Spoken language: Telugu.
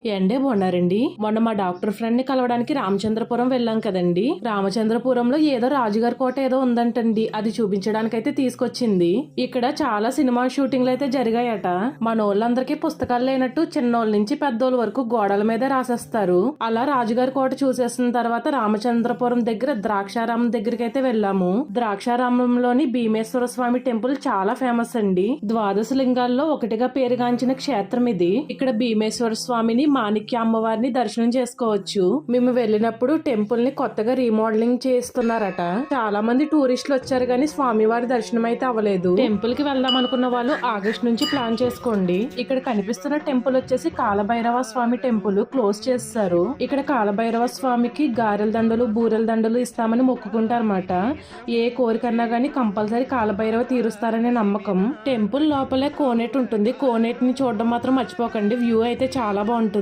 ఎండే బాగున్నారండి. మొన్న మా డాక్టర్ ఫ్రెండ్ ని కలవడానికి రామచంద్రపురం వెళ్ళాం కదండి. రామచంద్రపురంలో ఏదో రాజుగారి కోట ఏదో ఉందంటండి. అది చూపించడానికైతే తీసుకొచ్చింది. ఇక్కడ చాలా సినిమా షూటింగ్లు అయితే జరిగాయట. మనోళ్ళందరికీ పుస్తకాలు లేనట్టు చిన్నోళ్ళ నుంచి పెద్దోళ్ళ వరకు గోడల మీదే రాసేస్తారు. అలా రాజుగారి కోట చూసేసిన తర్వాత రామచంద్రపురం దగ్గర ద్రాక్షారామం దగ్గరికి అయితే వెళ్ళాము. ద్రాక్షారామంలోని భీమేశ్వర స్వామి టెంపుల్ చాలా ఫేమస్ అండి. ద్వాదశ లింగాల్లో ఒకటిగా పేరుగాంచిన క్షేత్రం ఇది. ఇక్కడ భీమేశ్వర స్వామిని మాణిక్య అమ్మవారిని దర్శనం చేసుకోవచ్చు. మేము వెళ్ళినప్పుడు టెంపుల్ ని కొత్తగా రీమోడలింగ్ చేస్తున్నారట. చాలా మంది టూరిస్టులు వచ్చారు గానీ స్వామివారి దర్శనం అయితే అవ్వలేదు. టెంపుల్ కి వెళ్దాం అనుకున్న వాళ్ళు ఆగస్ట్ నుంచి ప్లాన్ చేసుకోండి. ఇక్కడ కనిపిస్తున్న టెంపుల్ వచ్చేసి కాలభైరవ స్వామి టెంపుల్ క్లోజ్ చేస్తారు. ఇక్కడ కాలభైరవ స్వామికి గారెల దండలు బూరెల దండలు ఇస్తామని మొక్కుకుంటారన్నమాట. ఏ కోరికన్నా గానీ కంపల్సరీ కాలభైరవ తీరుస్తారనే నమ్మకం. టెంపుల్ లోపలే కోనేట్ ఉంటుంది. కోనేట్ ని చూడడం మాత్రం మర్చిపోకండి. వ్యూ అయితే చాలా బాగుంటుంది.